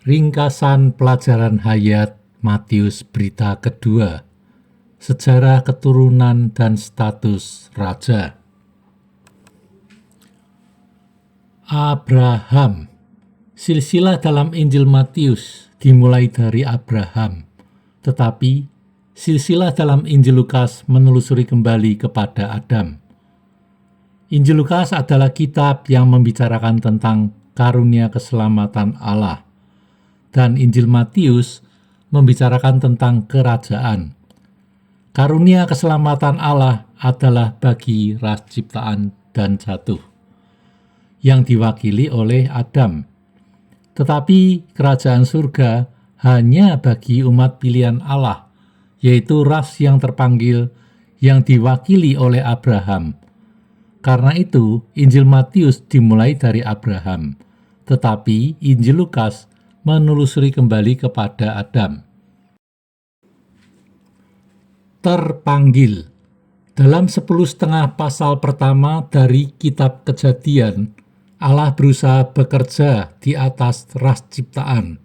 Ringkasan pelajaran hayat Matius berita kedua, sejarah keturunan dan status raja. Abraham. Silsilah dalam Injil Matius dimulai dari Abraham, tetapi silsilah dalam Injil Lukas menelusuri kembali kepada Adam. Injil Lukas adalah kitab yang membicarakan tentang karunia keselamatan Allah, dan Injil Matius membicarakan tentang kerajaan. Karunia keselamatan Allah adalah bagi ras ciptaan dan jatuh, yang diwakili oleh Adam. Tetapi kerajaan surga hanya bagi umat pilihan Allah, yaitu ras yang terpanggil yang diwakili oleh Abraham. Karena itu, Injil Matius dimulai dari Abraham, tetapi Injil Lukas menelusuri kembali kepada Adam. Terpanggil. Dalam 10,5 pasal pertama dari kitab Kejadian, Allah berusaha bekerja di atas ras ciptaan,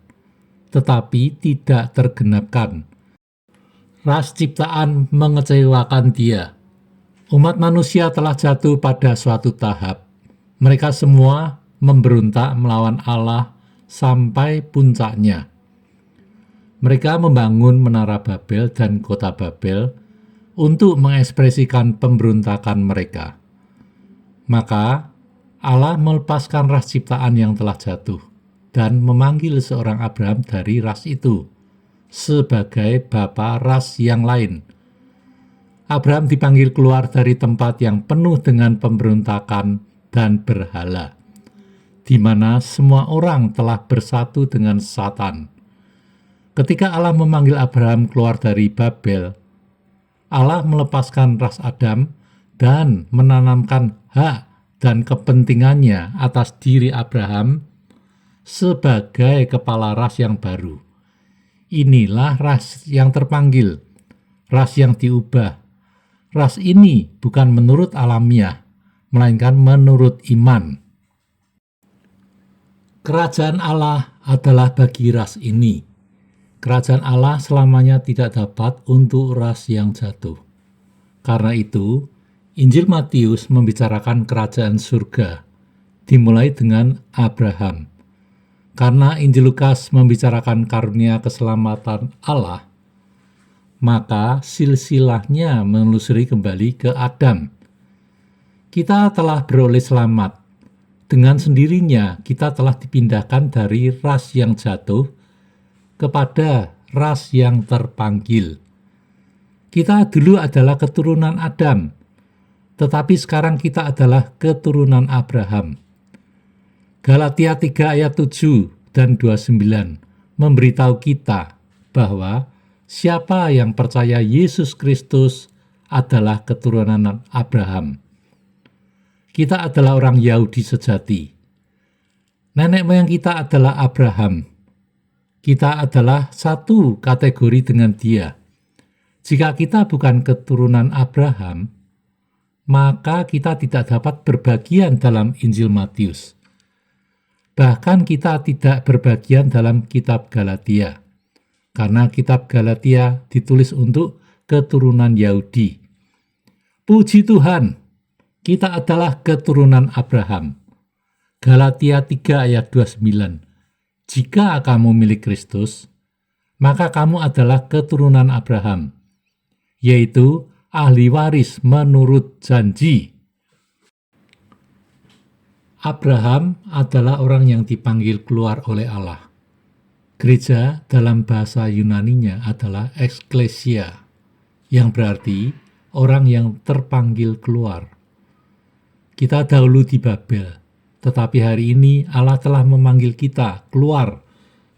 tetapi tidak tergenapkan. Ras ciptaan mengecewakan Dia. Umat manusia telah jatuh pada suatu tahap. Mereka semua memberontak melawan Allah sampai puncaknya. Mereka membangun menara Babel dan kota Babel untuk mengekspresikan pemberontakan mereka. Maka Allah melepaskan ras ciptaan yang telah jatuh dan memanggil seorang Abraham dari ras itu sebagai bapa ras yang lain. Abraham dipanggil keluar dari tempat yang penuh dengan pemberontakan dan berhala, di mana semua orang telah bersatu dengan Satan. Ketika Allah memanggil Abraham keluar dari Babel, Allah melepaskan ras Adam dan menanamkan hak dan kepentingannya atas diri Abraham sebagai kepala ras yang baru. Inilah ras yang terpanggil, ras yang diubah. Ras ini bukan menurut alamiah, melainkan menurut iman. Kerajaan Allah adalah bagi ras ini. Kerajaan Allah selamanya tidak dapat untuk ras yang jatuh. Karena itu, Injil Matius membicarakan kerajaan surga, dimulai dengan Abraham. Karena Injil Lukas membicarakan karunia keselamatan Allah, maka silsilahnya menelusuri kembali ke Adam. Kita telah beroleh selamat. Dengan sendirinya kita telah dipindahkan dari ras yang jatuh kepada ras yang terpanggil. Kita dulu adalah keturunan Adam, tetapi sekarang kita adalah keturunan Abraham. Galatia 3 ayat 7 dan 29 memberitahu kita bahwa siapa yang percaya Yesus Kristus adalah keturunan Abraham. Kita adalah orang Yahudi sejati. Nenek moyang kita adalah Abraham. Kita adalah satu kategori dengan dia. Jika kita bukan keturunan Abraham, maka kita tidak dapat berbagian dalam Injil Matius. Bahkan kita tidak berbagian dalam kitab Galatia, karena kitab Galatia ditulis untuk keturunan Yahudi. Puji Tuhan, kita adalah keturunan Abraham. Galatia 3 ayat 29. Jika kamu milik Kristus, maka kamu adalah keturunan Abraham, yaitu ahli waris menurut janji. Abraham adalah orang yang dipanggil keluar oleh Allah. Gereja dalam bahasa Yunaninya adalah eksklesia, yang berarti orang yang terpanggil keluar. Kita dahulu di Babel, tetapi hari ini Allah telah memanggil kita keluar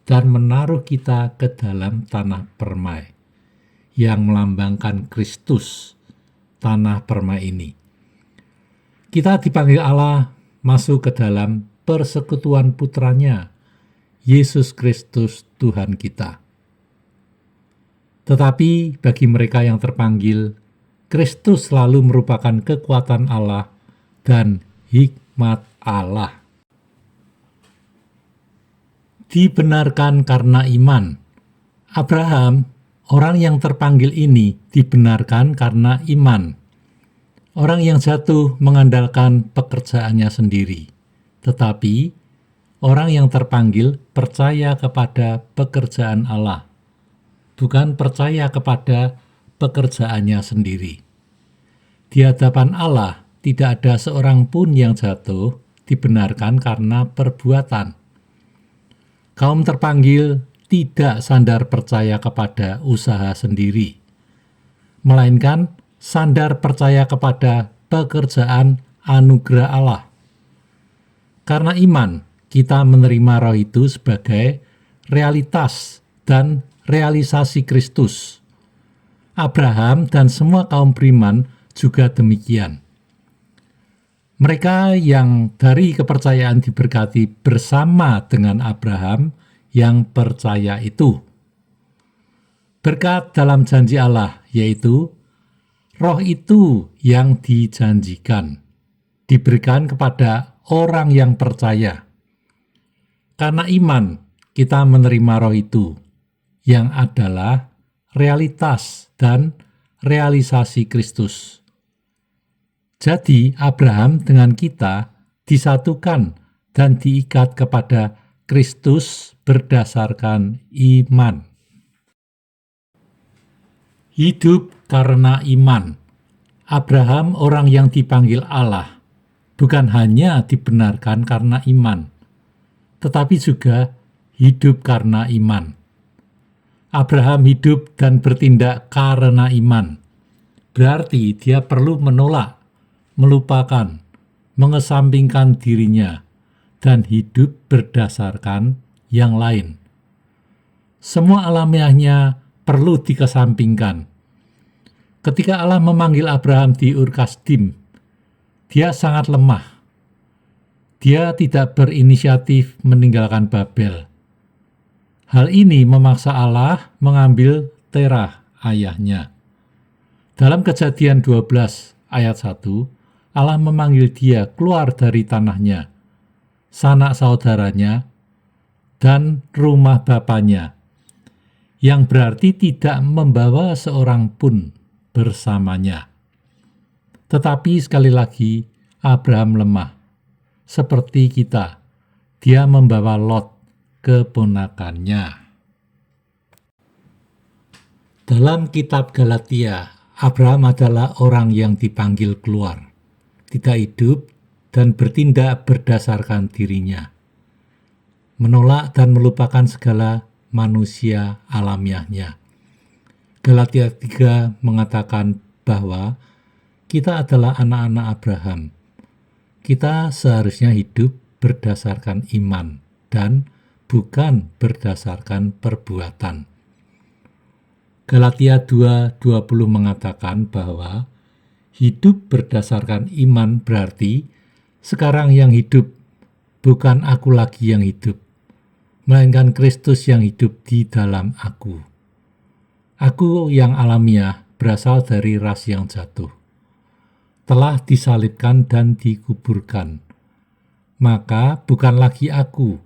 dan menaruh kita ke dalam tanah permai, yang melambangkan Kristus, tanah permai ini. Kita dipanggil Allah masuk ke dalam persekutuan putranya, Yesus Kristus Tuhan kita. Tetapi bagi mereka yang terpanggil, Kristus selalu merupakan kekuatan Allah dan hikmat Allah. dibenarkan karena iman. Abraham, orang yang terpanggil ini, dibenarkan karena iman. Orang yang jatuh mengandalkan pekerjaannya sendiri, tetapi orang yang terpanggil percaya kepada pekerjaan Allah, bukan percaya kepada pekerjaannya sendiri. Di hadapan Allah, tidak ada seorang pun yang jatuh dibenarkan karena perbuatan. Kaum terpanggil tidak sandar percaya kepada usaha sendiri, melainkan sandar percaya kepada pekerjaan anugerah Allah. Karena iman, kita menerima roh itu sebagai realitas dan realisasi Kristus. Abraham dan semua kaum beriman juga demikian. Mereka yang dari kepercayaan diberkati bersama dengan Abraham yang percaya itu. Berkat dalam janji Allah, yaitu roh itu yang dijanjikan, diberikan kepada orang yang percaya. Karena iman, kita menerima roh itu, yang adalah realitas dan realisasi Kristus. Jadi Abraham dengan kita disatukan dan diikat kepada Kristus berdasarkan iman. Hidup karena iman. Abraham orang yang dipanggil Allah, bukan hanya dibenarkan karena iman, tetapi juga hidup karena iman. Abraham hidup dan bertindak karena iman. Berarti dia perlu menolak, melupakan, mengesampingkan dirinya, dan hidup berdasarkan yang lain. Semua alamiahnya perlu dikesampingkan. Ketika Allah memanggil Abraham di Ur Kasdim, dia sangat lemah. Dia tidak berinisiatif meninggalkan Babel. Hal ini memaksa Allah mengambil Terah, ayahnya. Dalam Kejadian 12 ayat 1, Allah memanggil dia keluar dari tanahnya, sanak saudaranya, dan rumah bapanya, yang berarti tidak membawa seorang pun bersamanya. Tetapi sekali lagi, Abraham lemah. Seperti kita, dia membawa Lot, keponakannya. Dalam kitab Galatia, Abraham adalah orang yang dipanggil keluar, tidak hidup dan bertindak berdasarkan dirinya, menolak dan melupakan segala manusia alamiahnya. Galatia 3 mengatakan bahwa kita adalah anak-anak Abraham. Kita seharusnya hidup berdasarkan iman dan bukan berdasarkan perbuatan. Galatia 2:20 mengatakan bahwa hidup berdasarkan iman berarti sekarang yang hidup bukan aku lagi yang hidup, melainkan Kristus yang hidup di dalam aku. Aku yang alamiah berasal dari ras yang jatuh, telah disalibkan dan dikuburkan. Maka bukan lagi aku,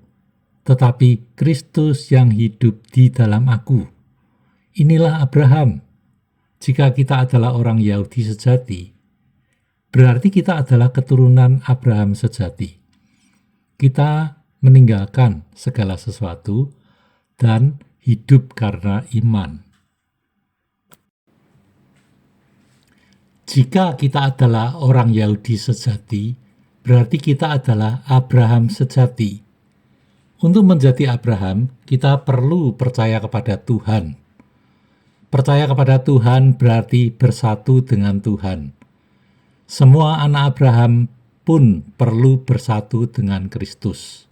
tetapi Kristus yang hidup di dalam aku. Inilah Abraham. Jika kita adalah orang Yahudi sejati, berarti kita adalah keturunan Abraham sejati. Kita meninggalkan segala sesuatu dan hidup karena iman. Jika kita adalah orang Yahudi sejati, berarti kita adalah Abraham sejati. Untuk menjadi Abraham, kita perlu percaya kepada Tuhan. Percaya kepada Tuhan berarti bersatu dengan Tuhan. Semua anak Abraham pun perlu bersatu dengan Kristus.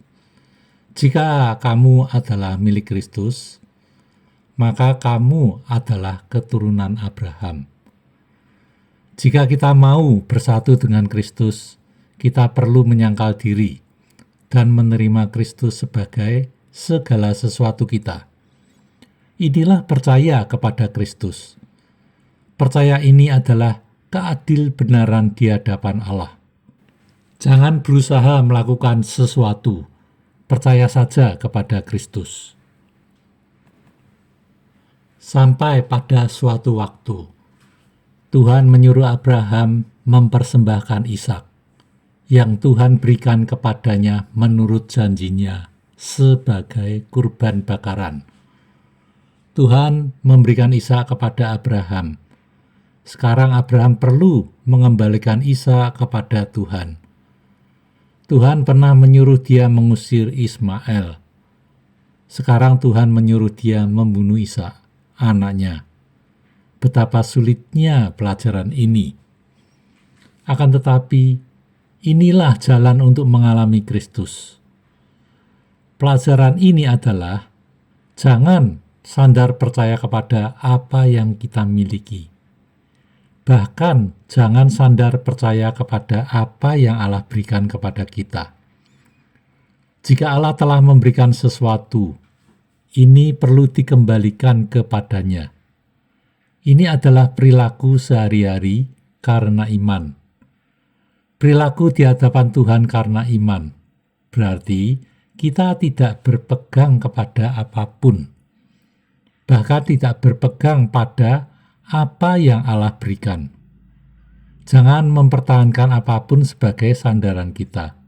Jika kamu adalah milik Kristus, maka kamu adalah keturunan Abraham. Jika kita mau bersatu dengan Kristus, kita perlu menyangkal diri dan menerima Kristus sebagai segala sesuatu kita. Inilah percaya kepada Kristus. Percaya ini adalah keadil benaran di hadapan Allah. Jangan berusaha melakukan sesuatu percaya saja kepada Kristus. Sampai pada suatu waktu, Tuhan menyuruh Abraham mempersembahkan Ishak, yang Tuhan berikan kepadanya menurut janjinya sebagai kurban bakaran. Tuhan memberikan Ishak kepada Abraham. Sekarang Abraham perlu mengembalikan Ishak kepada Tuhan. Tuhan pernah menyuruh dia mengusir Ismail. Sekarang Tuhan menyuruh dia membunuh Ishak, anaknya. Betapa sulitnya pelajaran ini. Akan tetapi, inilah jalan untuk mengalami Kristus. Pelajaran ini adalah jangan sandar percaya kepada apa yang kita miliki. Bahkan jangan sandar percaya kepada apa yang Allah berikan kepada kita. Jika Allah telah memberikan sesuatu, ini perlu dikembalikan kepadanya. Ini adalah perilaku sehari-hari karena iman. Perilaku di hadapan Tuhan karena iman. Berarti kita tidak berpegang kepada apapun. Bahkan tidak berpegang pada apa yang Allah berikan. Jangan mempertahankan apapun sebagai sandaran kita.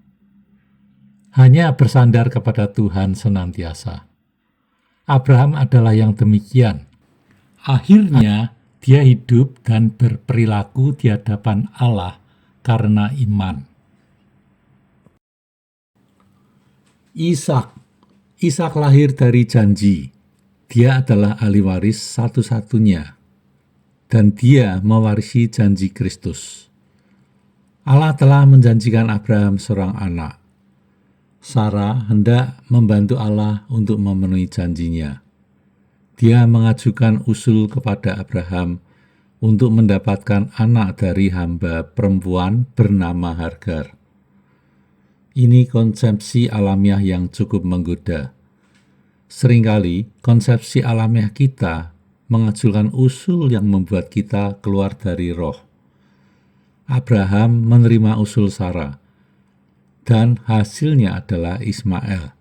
Hanya bersandar kepada Tuhan senantiasa. Abraham adalah yang demikian. Akhirnya, dia hidup dan berperilaku di hadapan Allah karena iman. Ishak lahir dari janji. Dia adalah ahli waris satu-satunya. Dan dia mewarisi janji Kristus. Allah telah menjanjikan Abraham seorang anak. Sarah hendak membantu Allah untuk memenuhi janjinya. Dia mengajukan usul kepada Abraham untuk mendapatkan anak dari hamba perempuan bernama Hagar. Ini konsepsi alamiah yang cukup menggoda. Seringkali konsepsi alamiah kita mengajukan usul yang membuat kita keluar dari roh. Abraham menerima usul Sarah, dan hasilnya adalah Ismail.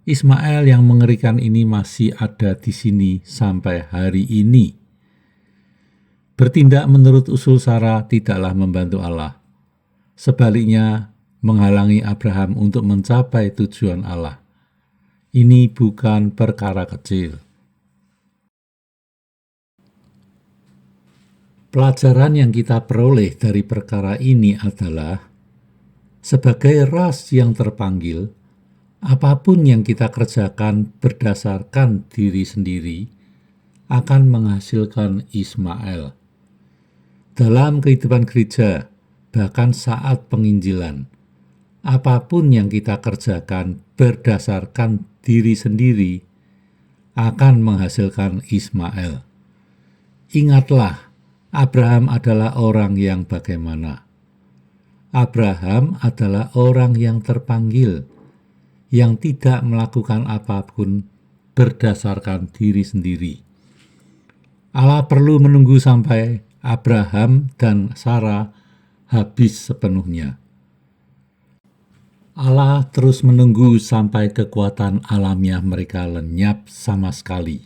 Ismail yang mengerikan ini masih ada di sini sampai hari ini. Bertindak menurut usul Sarah tidaklah membantu Allah. Sebaliknya, menghalangi Abraham untuk mencapai tujuan Allah. Ini bukan perkara kecil. Pelajaran yang kita peroleh dari perkara ini adalah, sebagai ras yang terpanggil, apapun yang kita kerjakan berdasarkan diri sendiri akan menghasilkan Ismail. Dalam kehidupan gereja, bahkan saat penginjilan, apapun yang kita kerjakan berdasarkan diri sendiri akan menghasilkan Ismail. Ingatlah, Abraham adalah orang yang bagaimana? Abraham adalah orang yang terpanggil, yang tidak melakukan apapun berdasarkan diri sendiri. Allah perlu menunggu sampai Abraham dan Sarah habis sepenuhnya. Allah terus menunggu sampai kekuatan alamiah mereka lenyap sama sekali,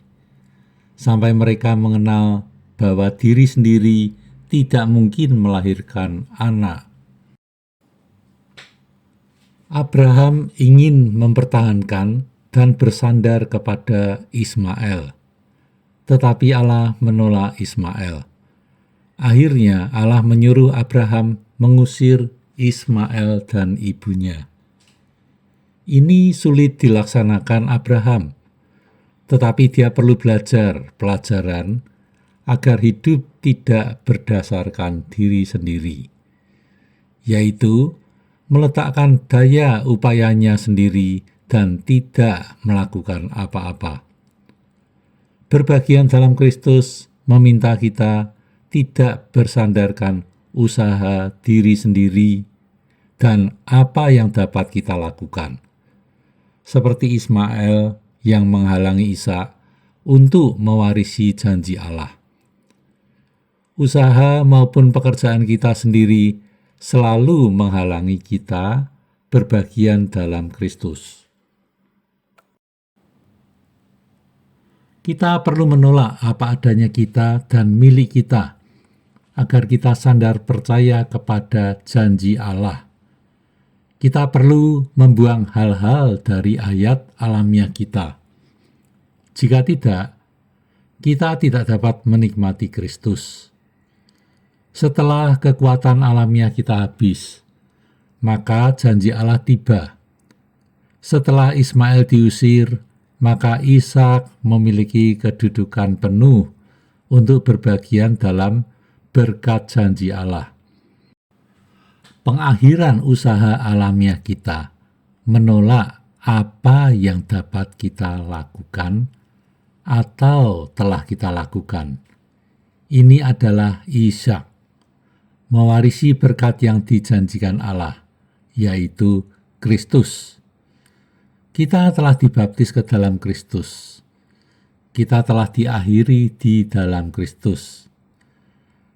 sampai mereka mengenal bahwa diri sendiri tidak mungkin melahirkan anak. Abraham ingin mempertahankan dan bersandar kepada Ismail, tetapi Allah menolak Ismail. Akhirnya Allah menyuruh Abraham mengusir Ismail dan ibunya. Ini sulit dilaksanakan Abraham, tetapi dia perlu belajar pelajaran agar hidup tidak berdasarkan diri sendiri, yaitu meletakkan daya upayanya sendiri dan tidak melakukan apa-apa. Berbahagian dalam Kristus meminta kita tidak bersandarkan usaha diri sendiri dan apa yang dapat kita lakukan. Seperti Ismail yang menghalangi Ishak untuk mewarisi janji Allah. Usaha maupun pekerjaan kita sendiri selalu menghalangi kita berbagian dalam Kristus. Kita perlu menolak apa adanya kita dan milik kita, agar kita sandar percaya kepada janji Allah. Kita perlu membuang hal-hal dari ayat alamiah kita. Jika tidak, kita tidak dapat menikmati Kristus. Setelah kekuatan alamiah kita habis, maka janji Allah tiba. Setelah Ismail diusir, maka Ishak memiliki kedudukan penuh untuk berbagian dalam berkat janji Allah. Pengakhiran usaha alamiah kita menolak apa yang dapat kita lakukan atau telah kita lakukan. Ini adalah Ishak, mewarisi berkat yang dijanjikan Allah, yaitu Kristus. Kita telah dibaptis ke dalam Kristus. Kita telah diakhiri di dalam Kristus.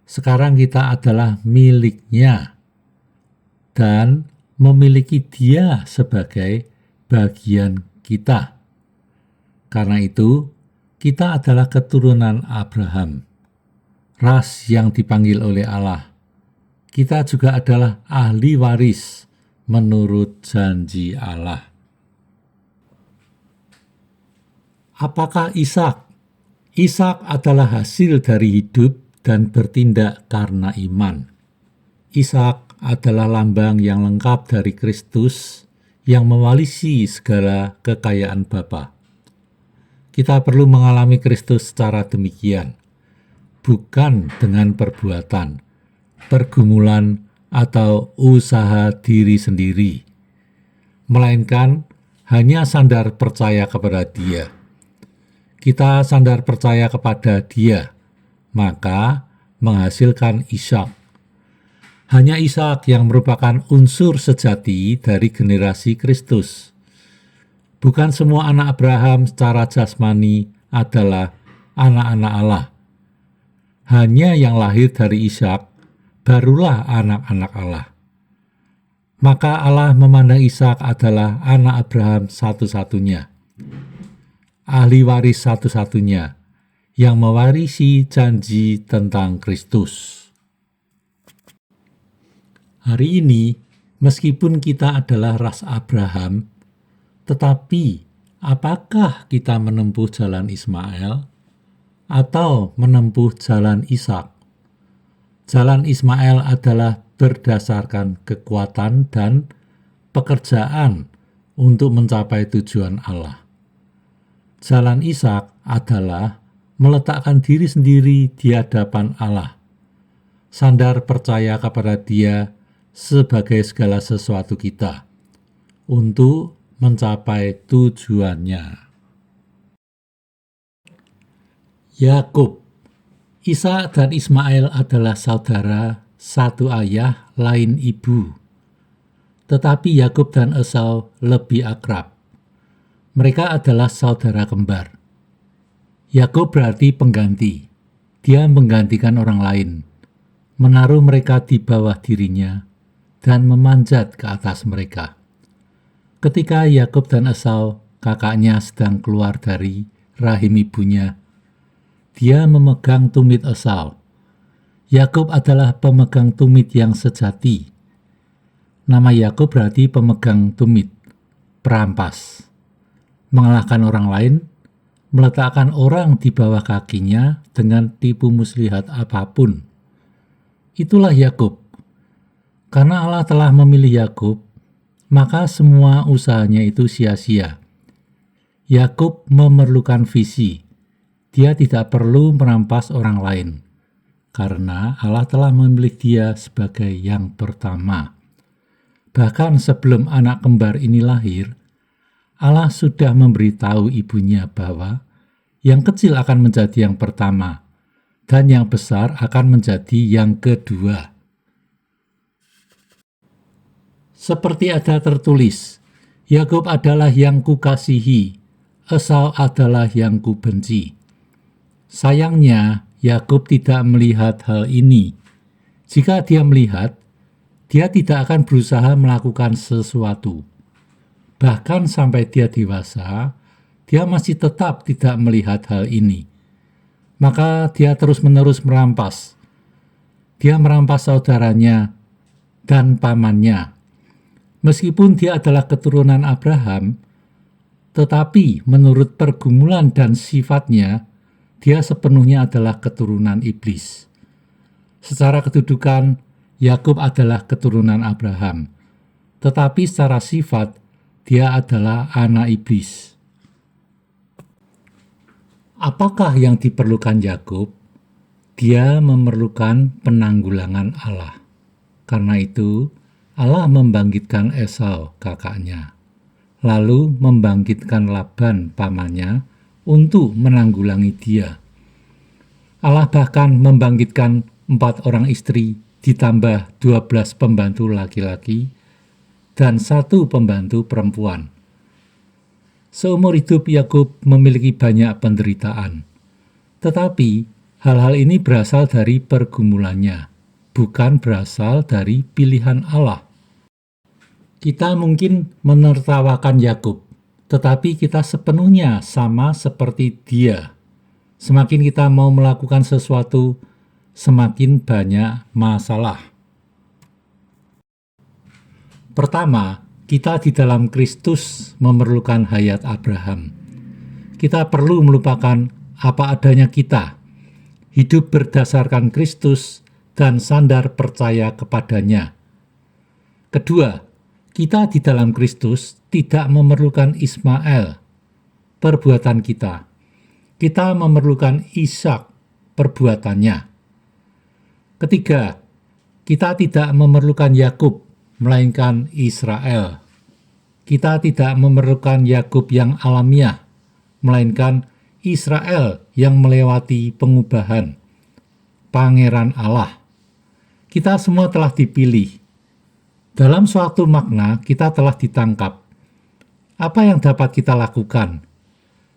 Sekarang kita adalah miliknya dan memiliki Dia sebagai bagian kita. Karena itu, kita adalah keturunan Abraham, ras yang dipanggil oleh Allah. Kita juga adalah ahli waris menurut janji Allah. Apakah Ishak? Ishak adalah hasil dari hidup dan bertindak karena iman. Ishak adalah lambang yang lengkap dari Kristus yang mewarisi segala kekayaan Bapa. Kita perlu mengalami Kristus secara demikian, bukan dengan perbuatan, pergumulan, atau usaha diri sendiri, melainkan hanya sandar percaya kepada Dia. Kita sandar percaya kepada Dia, maka menghasilkan Ishak. Hanya Ishak yang merupakan unsur sejati dari generasi Kristus. Bukan semua anak Abraham secara jasmani adalah anak-anak Allah. Hanya yang lahir dari Ishak barulah anak-anak Allah. Maka Allah memandang Ishak adalah anak Abraham satu-satunya, ahli waris satu-satunya, yang mewarisi janji tentang Kristus. Hari ini, meskipun kita adalah ras Abraham, tetapi apakah kita menempuh jalan Ismail atau menempuh jalan Ishak? Jalan Ismail adalah berdasarkan kekuatan dan pekerjaan untuk mencapai tujuan Allah. Jalan Ishak adalah meletakkan diri sendiri di hadapan Allah, sandar percaya kepada Dia sebagai segala sesuatu kita untuk mencapai tujuannya. Yakub. Ishak dan Ismail adalah saudara, satu ayah, lain ibu. Tetapi Yakub dan Esau lebih akrab. Mereka adalah saudara kembar. Yakub berarti pengganti. Dia menggantikan orang lain, menaruh mereka di bawah dirinya, dan memanjat ke atas mereka. Ketika Yakub dan Esau, kakaknya, sedang keluar dari rahim ibunya, dia memegang tumit Esau. Yakub adalah pemegang tumit yang sejati. Nama Yakub berarti pemegang tumit, perampas. Mengalahkan orang lain, meletakkan orang di bawah kakinya dengan tipu muslihat apapun. Itulah Yakub. Karena Allah telah memilih Yakub, maka semua usahanya itu sia-sia. Yakub memerlukan visi. Dia tidak perlu merampas orang lain, karena Allah telah memilih dia sebagai yang pertama. Bahkan sebelum anak kembar ini lahir, Allah sudah memberitahu ibunya bahwa yang kecil akan menjadi yang pertama, dan yang besar akan menjadi yang kedua. Seperti ada tertulis, Yakub adalah yang kukasihi, Esau adalah yang kubenci. Sayangnya, Yakub tidak melihat hal ini. Jika dia melihat, dia tidak akan berusaha melakukan sesuatu. Bahkan sampai dia dewasa, dia masih tetap tidak melihat hal ini. Maka dia terus-menerus merampas. Dia merampas saudaranya dan pamannya. Meskipun dia adalah keturunan Abraham, tetapi menurut pergumulan dan sifatnya, dia sepenuhnya adalah keturunan iblis. Secara kedudukan, Yakub adalah keturunan Abraham, tetapi secara sifat, dia adalah anak iblis. Apakah yang diperlukan Yakub? Dia memerlukan penanggulangan Allah. Karena itu, Allah membangkitkan Esau, kakaknya, lalu membangkitkan Laban, pamannya, untuk menanggulangi dia. Allah bahkan membangkitkan 4 orang istri ditambah 12 pembantu laki-laki dan 1 pembantu perempuan. Seumur hidup Yakub memiliki banyak penderitaan. Tetapi hal-hal ini berasal dari pergumulannya, bukan berasal dari pilihan Allah. Kita mungkin menertawakan Yakub, tetapi kita sepenuhnya sama seperti dia. Semakin kita mau melakukan sesuatu, semakin banyak masalah. Pertama, kita di dalam Kristus memerlukan hayat Abraham. Kita perlu melupakan apa adanya kita, hidup berdasarkan Kristus, dan sandar percaya kepadanya. Kedua, kita di dalam Kristus tidak memerlukan Ismail, perbuatan kita. Kita memerlukan Ishak, perbuatannya. Ketiga, kita tidak memerlukan Yakub, melainkan Israel. Kita tidak memerlukan Yakub yang alamiah, melainkan Israel yang melewati pengubahan, Pangeran Allah. Kita semua telah dipilih. Dalam suatu makna, kita telah ditangkap. Apa yang dapat kita lakukan?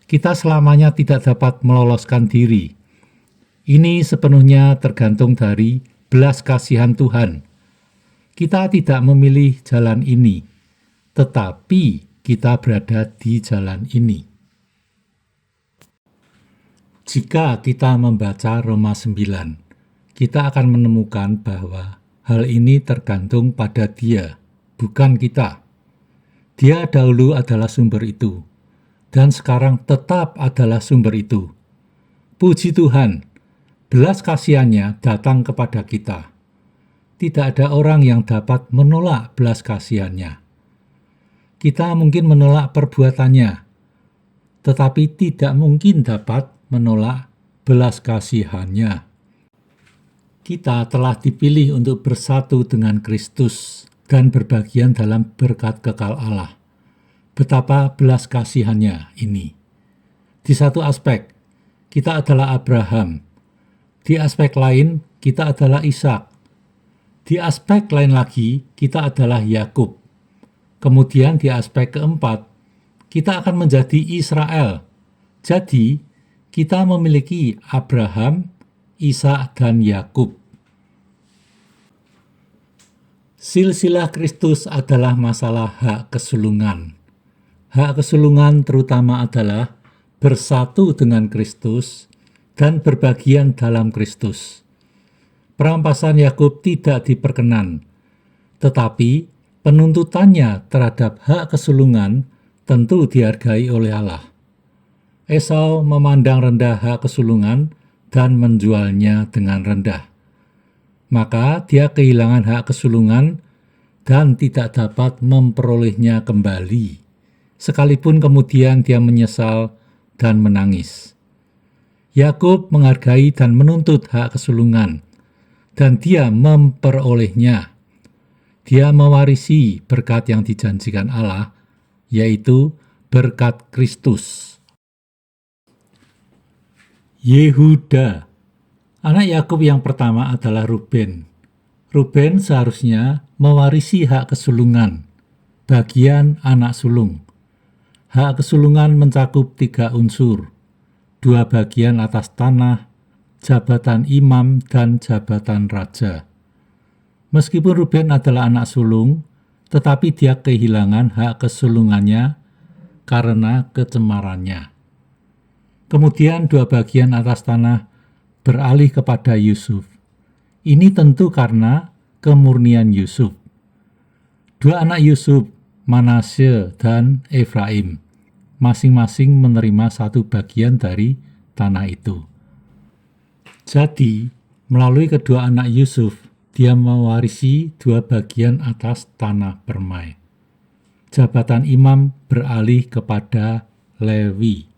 Kita selamanya tidak dapat meloloskan diri. Ini sepenuhnya tergantung dari belas kasihan Tuhan. Kita tidak memilih jalan ini, tetapi kita berada di jalan ini. Jika kita membaca Roma 9, kita akan menemukan bahwa hal ini tergantung pada Dia, bukan kita. Dia dahulu adalah sumber itu, dan sekarang tetap adalah sumber itu. Puji Tuhan, belas kasihan-Nya datang kepada kita. Tidak ada orang yang dapat menolak belas kasihan-Nya. Kita mungkin menolak perbuatannya, tetapi tidak mungkin dapat menolak belas kasihan-Nya. Kita telah dipilih untuk bersatu dengan Kristus dan berbagian dalam berkat kekal Allah. Betapa belas kasihan-Nya ini. Di satu aspek, kita adalah Abraham. Di aspek lain, kita adalah Ishak. Di aspek lain lagi, kita adalah Yakub. Kemudian di aspek keempat, kita akan menjadi Israel. Jadi, kita memiliki Abraham, Ishak, dan Yakub. Silsilah Kristus adalah masalah hak kesulungan. Hak kesulungan terutama adalah bersatu dengan Kristus dan berbagian dalam Kristus. Perampasan Yakub tidak diperkenan, tetapi penuntutannya terhadap hak kesulungan tentu dihargai oleh Allah. Esau memandang rendah hak kesulungan dan menjualnya dengan rendah. Maka dia kehilangan hak kesulungan dan tidak dapat memperolehnya kembali, sekalipun kemudian dia menyesal dan menangis. Yakub menghargai dan menuntut hak kesulungan, dan dia memperolehnya. Dia mewarisi berkat yang dijanjikan Allah, yaitu berkat Kristus. Yehuda. Anak Yakub yang pertama adalah Ruben. Ruben seharusnya mewarisi hak kesulungan, bagian anak sulung. Hak kesulungan mencakup 3 unsur, 2 bagian atas tanah, jabatan imam, dan jabatan raja. Meskipun Ruben adalah anak sulung, tetapi dia kehilangan hak kesulungannya karena kecemarannya. Kemudian dua bagian atas tanah beralih kepada Yusuf. Ini tentu karena kemurnian Yusuf. Dua anak Yusuf, Manasye dan Efraim, masing-masing menerima satu bagian dari tanah itu. Jadi, melalui kedua anak Yusuf, dia mewarisi dua bagian atas tanah permai. Jabatan imam beralih kepada Lewi.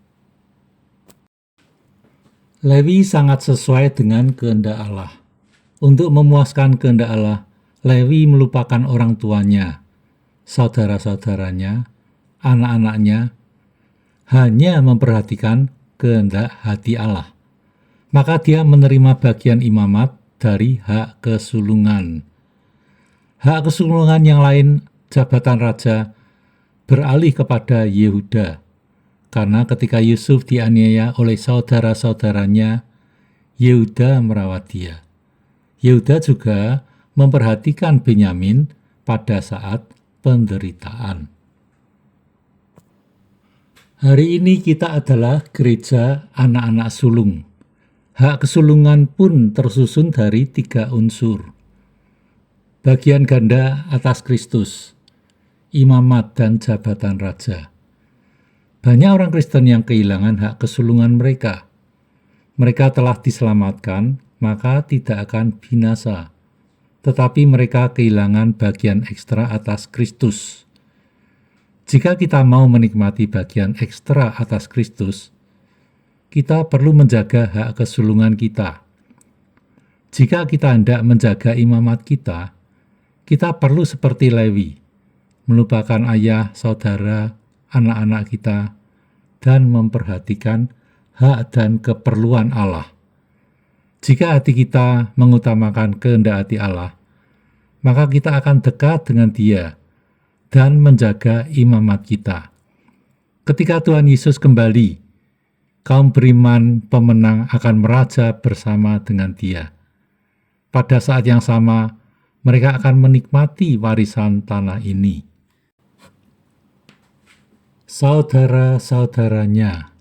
Lewi sangat sesuai dengan kehendak Allah. Untuk memuaskan kehendak Allah, Lewi melupakan orang tuanya, saudara-saudaranya, anak-anaknya, hanya memperhatikan kehendak hati Allah. Maka dia menerima bagian imamat dari hak kesulungan. Hak kesulungan yang lain, jabatan raja, beralih kepada Yehuda. Karena ketika Yusuf dianiaya oleh saudara-saudaranya, Yehuda merawat dia. Yehuda juga memperhatikan Benyamin pada saat penderitaan. Hari ini kita adalah gereja anak-anak sulung. Hak kesulungan pun tersusun dari 3 unsur. Bagian ganda atas Kristus, imamat dan jabatan raja. Banyak orang Kristen yang kehilangan hak kesulungan mereka. Mereka telah diselamatkan, maka tidak akan binasa. Tetapi mereka kehilangan bagian ekstra atas Kristus. Jika kita mau menikmati bagian ekstra atas Kristus, kita perlu menjaga hak kesulungan kita. Jika kita hendak menjaga imamat kita perlu seperti Lewi, melupakan ayah, saudara, anak-anak kita, dan memperhatikan hak dan keperluan Allah. Jika hati kita mengutamakan kehendak hati Allah, maka kita akan dekat dengan Dia dan menjaga imamat kita. Ketika Tuhan Yesus kembali, kaum beriman pemenang akan meraja bersama dengan Dia. Pada saat yang sama, mereka akan menikmati warisan tanah ini. Saudara-saudaranya,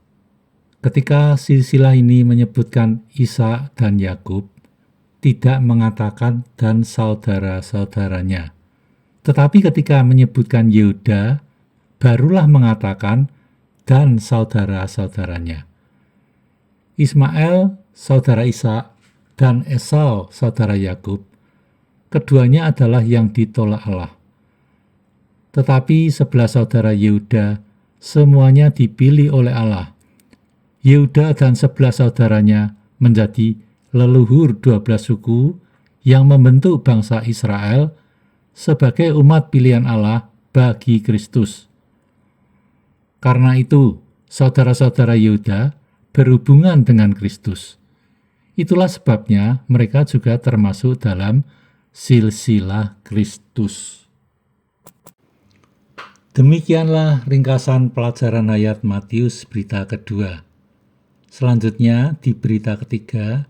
ketika silsilah ini menyebutkan Ishak dan Yakub, tidak mengatakan dan saudara-saudaranya. Tetapi ketika menyebutkan Yehuda, barulah mengatakan dan saudara-saudaranya. Ismail, saudara Ishak, dan Esau, saudara Yakub, keduanya adalah yang ditolak Allah. Tetapi 11 saudara Yehuda, semuanya dipilih oleh Allah. Yehuda dan 11 saudaranya menjadi leluhur 12 suku yang membentuk bangsa Israel sebagai umat pilihan Allah bagi Kristus. Karena itu, saudara-saudara Yehuda berhubungan dengan Kristus. Itulah sebabnya mereka juga termasuk dalam silsilah Kristus. Demikianlah ringkasan pelajaran ayat Matius berita kedua. Selanjutnya di berita ketiga,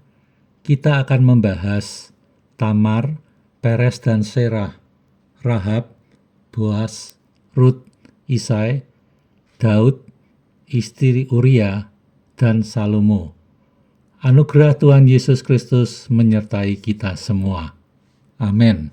kita akan membahas Tamar, Peres dan Serah, Rahab, Boas, Rut, Isai, Daud, istri Uria, dan Salomo. Anugerah Tuhan Yesus Kristus menyertai kita semua. Amin.